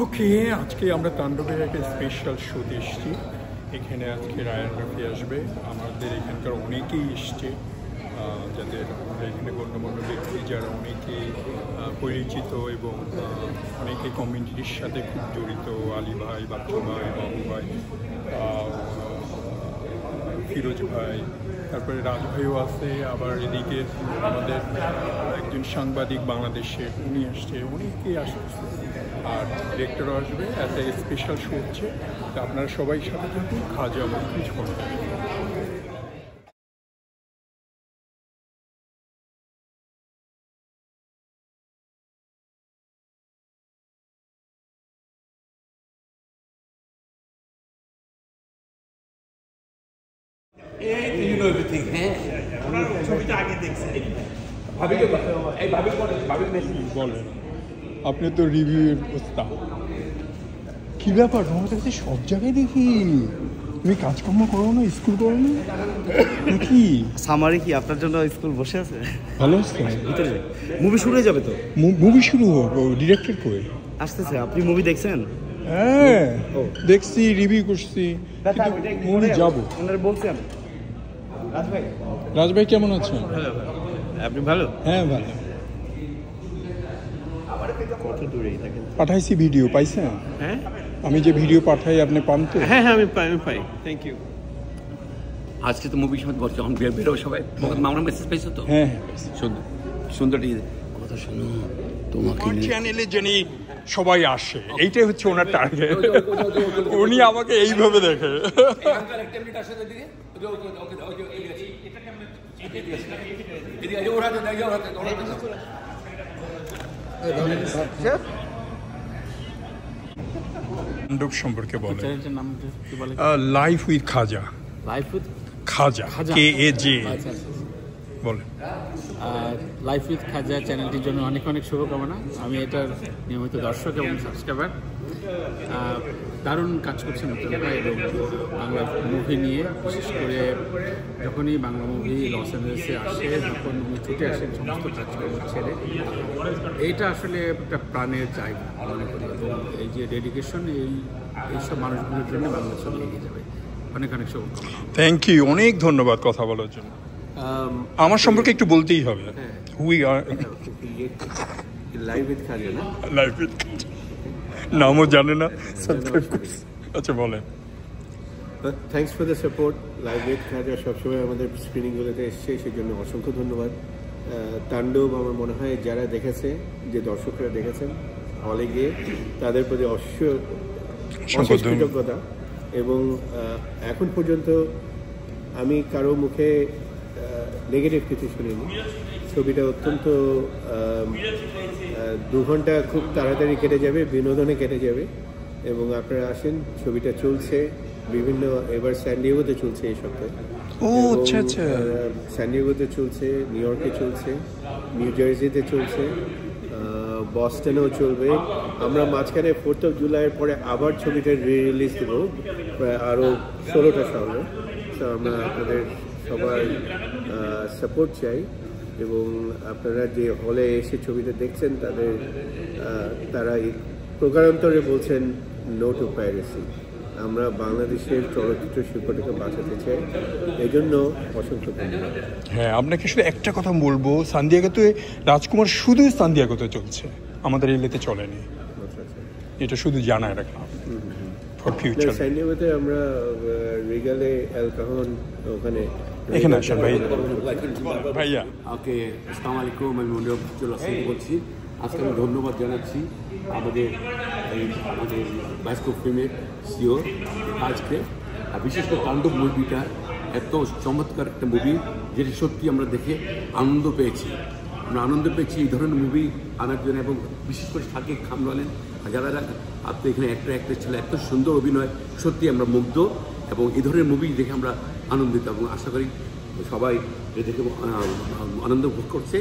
ওকে, আজকে আমরা তাণ্ডবের একটা স্পেশাল শোতে এসেছি। এখানে আজকে রায়ান রাফি আসবে। আমাদের এখানকার অনেকেই এসছে, যাদের আমরা এখানে গণ্যমান্য ব্যক্তি, যারা অনেকেই পরিচিত এবং অনেকে কমিউনিটির সাথে খুব জড়িত। আলী ভাই, বাচ্চু ভাই, বাবু ভাই, ফিরোজ ভাই, তারপরে রাজ ভাইও আছে। আবার এদিকে আমাদের একজন সাংবাদিক বাংলাদেশের, উনি আসছে, অনেকেই আসছে। আর ডিরেক্টরও আসবে। একটা স্পেশাল শো হচ্ছে, তা আপনারা সবাই সাথে থাকুন, খাওয়া যাওয়া কিছু করবেন। You know everything, হ্যাঁ? ছবিটা আগে দেখছেন? বলেন, আপনি তো রিভিউয়ের ওস্তাদ। কী ব্যাপার, তোমার কাছে সব জায়গায় দেখি তুমি কাজকর্ম করো না, স্কুল করো না নাকি? সামারে কি আপনার জন্য স্কুল বসে আছে? ভালো আছে। ভিতরে মুভি শুরু হয়ে যাবে তো? মুভি শুরু হোক, ডিরেক্টর কই আসতেছে। আপনি মুভি দেখছেন? হ্যাঁ দেখছি, রিভিউ করছি, মুভি যাবো। ওনারা বলছেন। রাজ ভাই কেমন আছেন? আপনি ভালো? হ্যাঁ ভালো। কত দূরেই থাকেন? পাঠাইছি ভিডিও, পাইছেন? হ্যাঁ, আমি যে ভিডিও পাঠাই আপনি পান তো? হ্যাঁ হ্যাঁ, আমি পাই। Thank you. আজকে তো মুভি সময় যখন বেরোবে সবাই, আমরা মেসেজ পেয়েছো তো? হ্যাঁ সুন্দর কথা শোনো, তোমাকে চ্যানেলে যিনি সবাই আসে, এইটাই হচ্ছে ওনার টার্গেট। উনি আমাকে এইভাবে দেখে। তাণ্ডব সম্পর্কে বলে। Life with Khaja. Life with Khaja, KAJ বলে। লাইফ উইথ খাজা চ্যানেলটির জন্য অনেক অনেক শুভকামনা। আমি এটার নিয়মিত দর্শক এবং সাবস্ক্রাইবার। দারুণ কাজ করছে নতুনরা এবং বাংলা মুভি নিয়ে, বিশেষ করে যখনই বাংলা মুভি লস অ্যাঞ্জেলেসে আসে, তখন উনি ছুটে আসেন সমস্ত কাজকর্ম ছেড়ে। এইটা আসলে একটা প্রাণের জায়গা মনে করি, এবং এই যে ডেডিকেশন, এইসব মানুষগুলোর জন্য বাংলা ছবি এগিয়ে যাবে। অনেক অনেক শুভকামনা। থ্যাংক ইউ, অনেক ধন্যবাদ কথা বলার জন্য। আমার সম্পর্কে একটু বলতেই হবে। উই আর লাইভ উইথ খাজা না? লাইফ উইথ খাজা নামও জানে না, সাবস্ক্রাইব করছি। আচ্ছা বলেন। Thanks for the support. Live with Khaja সবসময় আমাদের স্ক্রিনিংগুলোতে এসছে, সেই জন্য অসংখ্য ধন্যবাদ। তাণ্ডব আমার মনে হয় যারা দেখেছে, যে দর্শকরা দেখেছেন হলে গিয়ে, তাদের প্রতি অশেষ কৃতজ্ঞতা। এবং এখন পর্যন্ত আমি কারো মুখে নেগেটিভ কিছু শুনিনি। ছবিটা অত্যন্ত 2 ঘন্টা খুব তাড়াতাড়ি কেটে যাবে, বিনোদনে কেটে যাবে। এবং আপনারা আসেন, ছবিটা চলছে বিভিন্ন, এবার স্যান ডিয়েগোতে চলছে এই সপ্তাহে। ও আচ্ছা আচ্ছা। স্যান ডিয়েগোতে চলছে, নিউ ইয়র্কে চলছে, নিউ জার্সিতে চলছে, বস্টনেও চলবে। আমরা মাঝখানে 4th of জুলাইয়ের পরে আবার ছবিটা রিলিজ দেবো, আরও 16টা শহরে। তো আমরা আপনাদের সবার সাপোর্ট চাই। এবং আপনারা যে হলে এসে ছবিটা দেখছেন, তারা প্রকারান্তরে বলছেন নো টু পাইরেসি। আমরা বাংলাদেশের চলচ্চিত্র শিল্পটাকে বাঁচাতে চাই, এই জন্য অসংখ্য ধন্যবাদ। হ্যাঁ, আপনাকে শুধু একটা কথা বলবো, সান দিয়েগোতে রাজকুমার শুধু সান দিয়েগোতে চলছে, আমাদের এলাকাতে চলেনি। এটা শুধু জানায় রাখলাম ফর ফিউচার। সান দিয়েগোতে আমরা রিগালে, এল কাহন, ওখানে এখানে আসেন ভাইয়া। ওকে, আসসালামু আলাইকুম। আমি মনির বলছি। আজকে আমি ধন্যবাদ জানাচ্ছি আমাদের বায়োস্কোপ ফিল্মের সিও আজকে, বিশেষ করে তাণ্ডব মুভিটা এত চমৎকার একটা মুভি, যেটা সত্যি আমরা দেখে আনন্দ পেয়েছি। এই ধরনের মুভি আনার জন্য, এবং বিশেষ করে শাকিব খান বলেন, যারা আপনি এখানে অ্যাক্টর ছিল, এত সুন্দর অভিনয়, সত্যি আমরা মুগ্ধ। এবং এই ধরনের মুভি দেখে আমরা আনন্দিত, এবং আশা করি সবাই দেখে আনন্দ ভোগ করছে।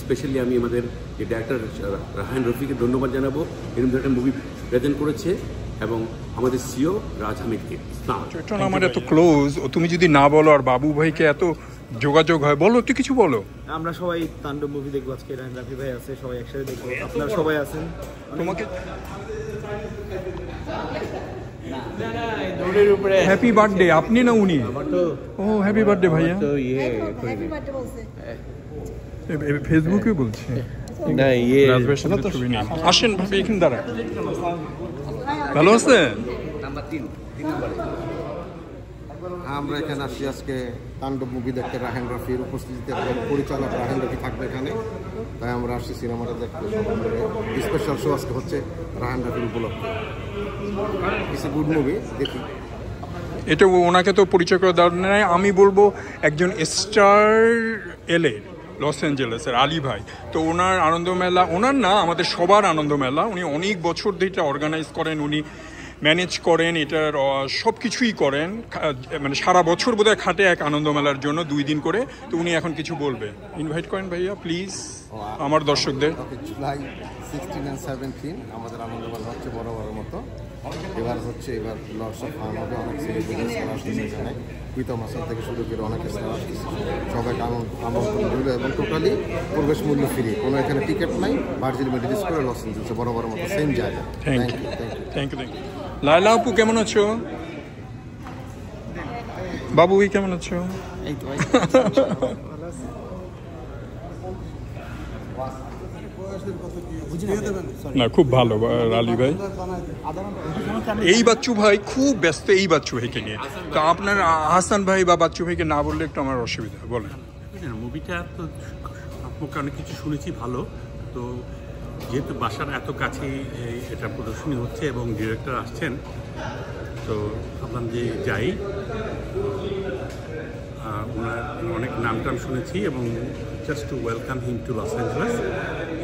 স্পেশালি আমি আমাদের যে ডাইরেক্টর রায়ান রফিকে ধন্যবাদ জানাবো, এরকম ধরনের মুভি প্রেজেন্ট করেছে, এবং আমাদের সিও রাজ হামিদকে। আমার এত ক্লোজ, তুমি যদি না বলো, আর বাবু ভাইকে এত যোগাযোগ হয়, বলো একটু কিছু বলো। আমরা সবাই তাণ্ডব মুভি দেখবো আজকে। রায়ান রাফি ভাই আছে, সবাই একসাথে দেখবো। আপনারা সবাই আছেন। তোমাকে দৌড়ের উপরে হ্যাপি বার্থডে, আপনি না উনি? আমার তো ও হ্যাপি বার্থডে ভাইয়া। তো ফেসবুকে বলছে না রাজভাইয়ের সাথে ছবি নিয়ে আসেন ভাবি, এখানে দাঁড়া। ভালো আছেন? আমরা এখানে আসছি আজকে তাণ্ডব মুভি দেখতে। রাহেন রাফির উপস্থিতিতে পরিচালক রাহেন রাফি থাকবে এখানে, তাই আমরা আসছি সিনেমাটা দেখতে। স্পেশাল শো আজকে হচ্ছে রাহেন রাফির উপলক্ষে। ইটস এ গুড মুভি, দেখি। এটা ওনাকে তো পরিচয় করে দেওয়ার নাই, আমি বলবো একজন স্টার এলে লস অ্যাঞ্জেলেসের আলী ভাই। তো ওনার আনন্দমেলা, ওনার না আমাদের সবার আনন্দমেলা, উনি অনেক বছর ধরে এটা অর্গানাইজ করেন, উনি ম্যানেজ করেন, এটার সব কিছুই করেন, মানে সারা বছর বোধহয় খাটে এক আনন্দমেলার জন্য 2 দিন করে। তো উনি এখন কিছু বলবে, ইনভাইট করেন ভাইয়া প্লিজ আমার দর্শকদের। জুলাই 16 and 17 আমাদের আনন্দমেলা হচ্ছে বড় মতো। এবার লর্ডস অফ ফান হবে, অনেক সেলিব্রিটিস আসতেছে এখানে, প্রীতম হাসান থেকে শুরু করে অনেক স্টার আসতেছে। সবাইকে আমন্ত্রণ রইল এবং টোটালি প্রবেশ মূল্য ফ্রি, কোনো এখানে টিকিট নাই। ভার্জিন মেডিকেল স্কোয়ার লস এঞ্জেলসে বড় মতো সেম জায়গা। Thank you, thank you. Laila আপু কেমন আছো? বাবু ভাই কেমন আছো? এই তো না খুব ভালো আলী ভাই। এই বাচ্চু ভাই খুব ব্যস্ত এই বাচ্চু ভাইকে নিয়ে, তো আপনার হাসান ভাই বা বাচ্চু ভাইকে না বললে একটু আমার অসুবিধা। বলেন। মুভিটা তো আপনাকে অনেক কিছু শুনেছি ভালো, তো যেহেতু বাসার এত কাছেই এটা প্রদর্শনী হচ্ছে এবং ডিরেক্টর আসছেন, তো ভাবলাম যে যাই। ওনার অনেক নাম শুনেছি এবং just to welcome him to Los Angeles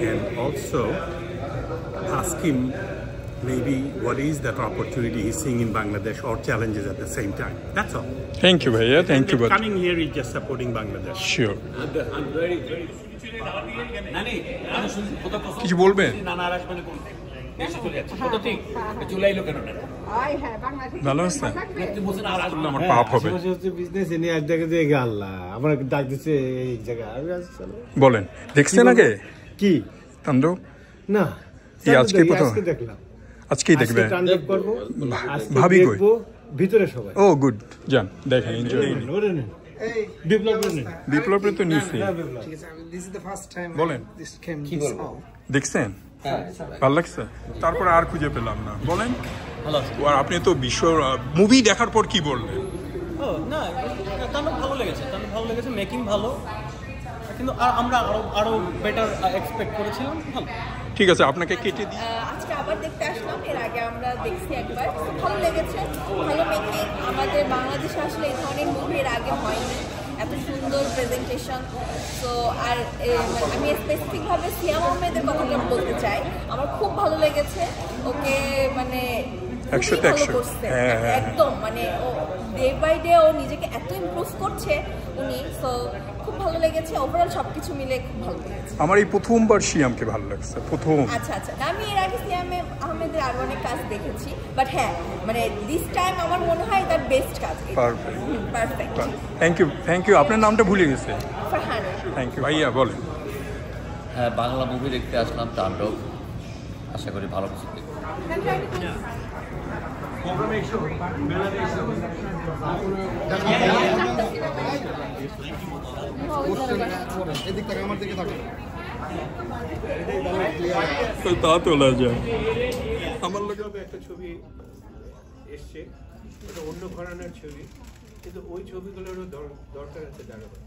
and also ask him maybe what is that opportunity he's seeing in Bangladesh or challenges at the same time. That's all. Thank you bhaiya, thank you. Coming here is just supporting Bangladesh. Sure. I'm very নানি আমি শুনছি কথা কিছু বলবেন? নানা আসবে কোন দেশে চলে যাচ্ছে কত ঠিক চলে আইলো কেন না? ভালো আছে? আমার পাপ হবে। বিজনেস এনে এক জায়গায় যে আল্লাহ আমার ডাক দিচ্ছে এই জায়গা আমি চলো। বলেন দেখছেন আগে কি তাণ্ডব? না কি আজকে প্রথম দেখলাম, আজকেই দেখবে। তাণ্ডব করব, ভাবি কই? ভিতরে সবাই। ও গুড, যান দেখেন, এনজয়। বিপ্লবের তো নিছি। বলেন দেখছেন? ভালো লাগছে? তারপরে আর খুঁজে পেলাম না। বলেন। আর আপনি তো বিশ্ব মুভি দেখার পর কি বললেন? না ভালো লেগেছে, মেকিং ভালো, কিন্তু আমরা আরো বেটার এক্সপেক্ট করেছিলাম। ভালো। ঠিক আছে, আপনাকে কেটে দিই। আজকে আবার দেখতে আসলাম, এর আগে আমরা দেখছি একবার, ভালো লেগেছে, ভালো মেকিং। আমাদের বাংলাদেশে আসলে এই ধরনের মুভি এর আগে হয়নি, এত সুন্দর প্রেজেন্টেশন। তো আর আমি স্পেসিফিকভাবে সিয়াম আহমেদের কথাটা বলতে চাই, আমার খুব ভালো লেগেছে ওকে, মানে একদম মানে ও ডে বাই ডে ও নিজেকে এত ইমপ্রুভ করছে উনি, সো খুব ভালো লেগেছে। ওভারঅল সবকিছু মিলে খুব ভালো লেগেছে। আমার এই প্রথমবার সিয়ামকে ভালো লাগছে, প্রথম। আচ্ছা, আমি এর আগে সিয়াম আহমেদের আরো অনেক কাজ দেখেছি, বাট হ্যাঁ মানে দিস টাইম আমার মনে হয় তার বেস্ট কাজ। পারফেক্ট। Thank you. আপনার নামটা ভুলে গেছে। ফারহান। থ্যাংক ইউ ভাইয়া। বলেন। হ্যাঁ, বাংলা মুভি দেখতে আসলাম তাণ্ডব, আশা করি ভালো কিছু দেখব। আমার লোক একটা ছবি এসছে, এটা অন্য ঘরানার ছবি, কিন্তু ওই ছবিগুলোরও দরকার আছে দাঁড়াবার।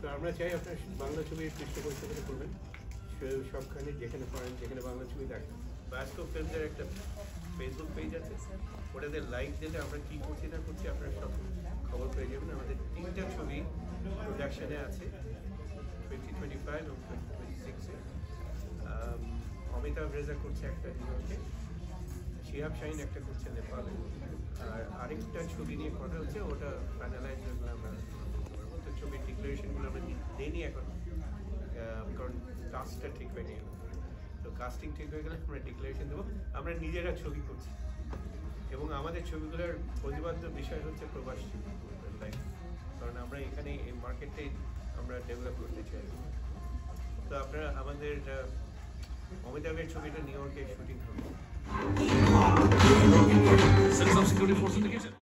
তো আমরা চাই আপনার বাংলা ছবির পৃষ্ঠপোষকতা করবেন সবখানে, যেখানে পারেন, যেখানে বাংলা ছবি দেখেন। বাস্তব ফিল্মসের একটা ফেসবুক পেজ আছে, ওটাতে লাইক দিলে আমরা কী করছি না করছি আপনারা সব খবর পেয়ে যাবেন। আমাদের 3টা ছবি প্রোডাকশানে আছে, 2025 এবং 2026-এ। অমিতাভ রেজা করছে একটা নিউইয়র্কে, শিহাব শাহিন একটা করছে নেপালে, আর আরেকটা ছবি নিয়ে কথা হচ্ছে, ওটা ফাইনালাইজ হলে আমরা তো ছবির ডিক্লারেশনগুলো আমরা দিইনি এখন, কারণ কাস্টটা ঠিক হয়নি। তো কাস্টিং ঠিক হয়ে গেলে আমরা ডিক্লারেশন দেবো। আমরা নিজেরা ছবি করছি এবং আমাদের ছবিগুলোর প্রতিবাদ্য বিষয় হচ্ছে প্রবাসী লাইফ, কারণ আমরা এখানে এই মার্কেটটাই আমরা ডেভেলপ করতে চাই। তো আপনারা আমাদের অমিতাভের ছবিটা নিউ ইয়র্কে শুটিং হবে। সিকিউরিটি ফোর্স থেকে